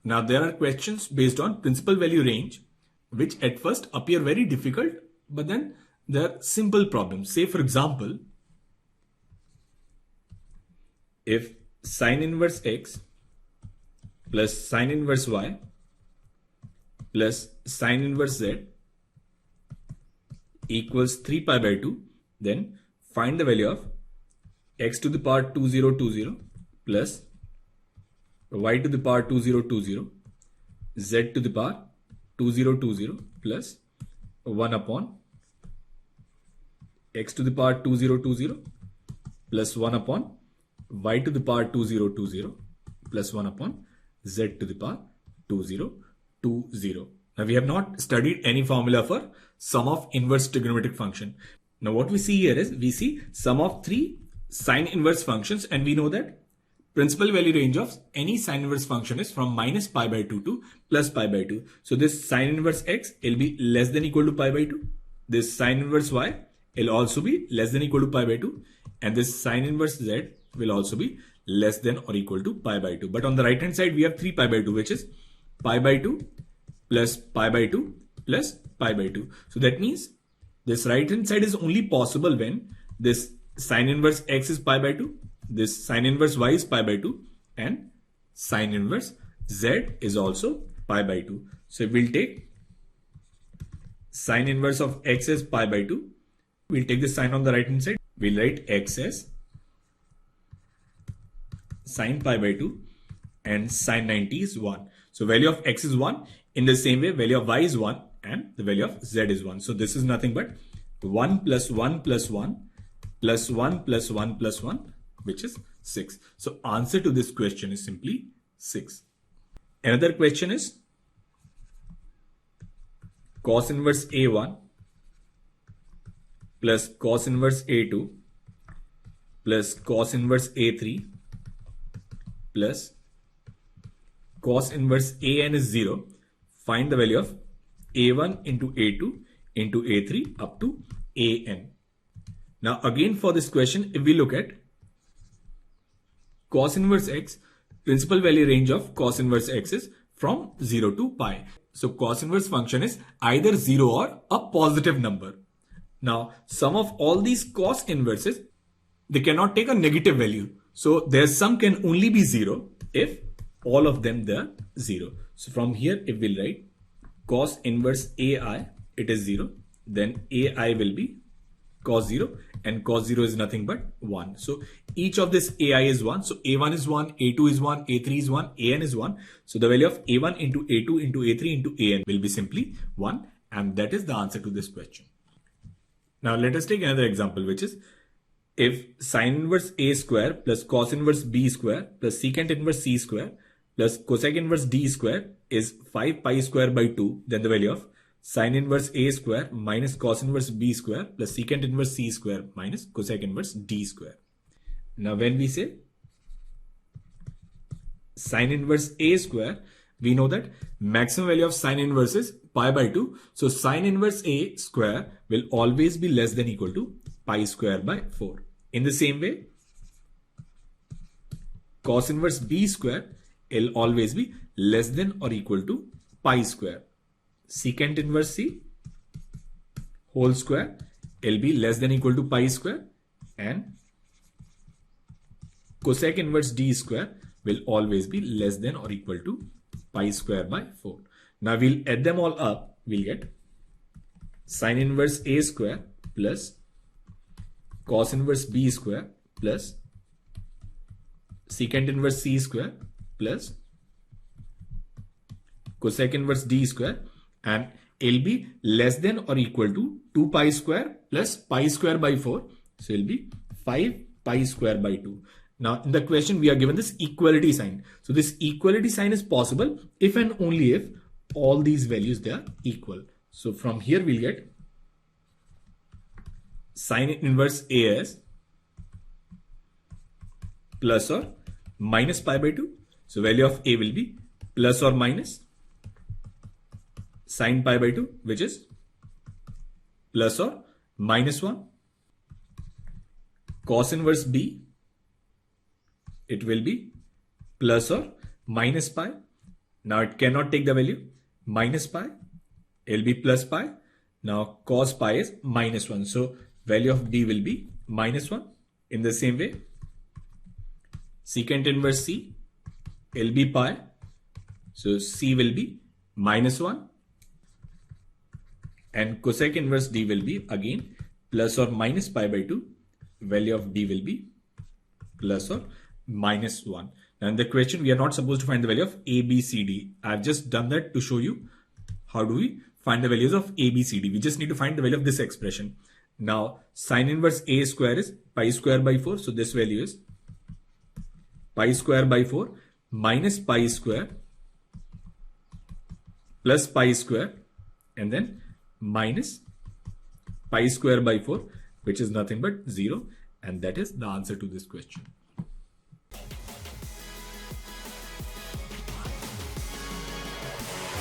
Now there are questions based on principal value range, which at first appear very difficult, but then they are simple problems. Say for example, if sine inverse x plus sine inverse y plus sine inverse z equals 3 pi by 2, then find the value of x to the power 2020 plus y to the power 2020, z to the power 2020 plus 1 upon x to the power 2020 plus 1 upon y to the power 2020 plus 1 upon z to the power 2020. Now we have not studied any formula for sum of inverse trigonometric function. Now what we see here is we see sum of three sine inverse functions, and we know that principal value range of any sine inverse function is from minus pi by 2 to plus pi by 2. So this sine inverse x will be less than equal to pi by 2. This sine inverse y will also be less than equal to pi by 2. And this sine inverse z will also be less than or equal to pi by 2. But on the right hand side, we have 3 pi by 2, which is pi by 2 plus pi by 2 plus pi by 2. So that means this right hand side is only possible when this sine inverse x is pi by 2, this sine inverse y is pi by 2, and sine inverse z is also pi by 2. So we'll take sine inverse of x as pi by 2. We'll take the sign on the right hand side. We'll write x as sine pi by 2 and sine 90 is 1. So value of x is 1. In the same way, value of y is 1 and the value of z is 1. So this is nothing but 1 plus 1 plus 1 plus 1 plus 1 plus 1, which is 6. So answer to this question is simply 6. Another question is cos inverse a1 plus cos inverse a2 plus cos inverse a3 plus cos inverse an is 0. Find the value of a1 into a2 into a3 up to an. Now again for this question, if we look at cos inverse x, principal value range of cos inverse x is from 0 to pi. So cos inverse function is either 0 or a positive number. Now sum of all these cos inverses, they cannot take a negative value. So their sum can only be 0 if all of them they are 0. So from here, if we'll write cos inverse ai, it is 0. Then ai will be cos 0, and cos 0 is nothing but 1. So each of this ai is 1. So a1 is 1, a2 is 1, a3 is 1, an is 1. So the value of a1 into a2 into a3 into an will be simply 1. And that is the answer to this question. Now let us take another example, which is if sine inverse a square plus cos inverse b square plus secant inverse c square plus cosec inverse d square is 5 pi square by 2, then the value of sine inverse a square minus cos inverse b square plus secant inverse c square minus cosec inverse d square. Now when we say sine inverse a square, we know that maximum value of sine inverse is pi by 2. So sine inverse a square will always be less than equal to pi square by 4. In the same way, cos inverse b square will always be less than or equal to pi square. Secant inverse c whole square will be less than equal to pi square, and cosec inverse d square will always be less than or equal to pi square by 4. Now we'll add them all up. We'll get sine inverse a square plus cos inverse b square plus secant inverse c square plus cosec inverse d square, and it'll be less than or equal to 2 pi square plus pi square by 4. So it'll be 5 pi square by 2. Now in the question we are given this equality sign. So this equality sign is possible if and only if all these values they are equal. So from here we'll get sine inverse a as plus or minus pi by 2. So value of a will be plus or minus sine pi by 2, which is plus or minus 1. Cos inverse b, it will be plus or minus pi. Now it cannot take the value minus pi. It will be plus pi. Now cos pi is minus 1. So value of d will be minus 1. In the same way, secant inverse c, it will be pi. So c will be minus 1. And cosec inverse d will be again plus or minus pi by 2. Value of d will be plus or minus 1. Now in the question, we are not supposed to find the value of a, b, c, d. I've just done that to show you how do we find the values of a, b, c, d. We just need to find the value of this expression. Now sine inverse a square is pi square by 4. So this value is pi square by 4 minus pi square plus pi square and then minus pi square by 4, which is nothing but 0. And that is the answer to this question.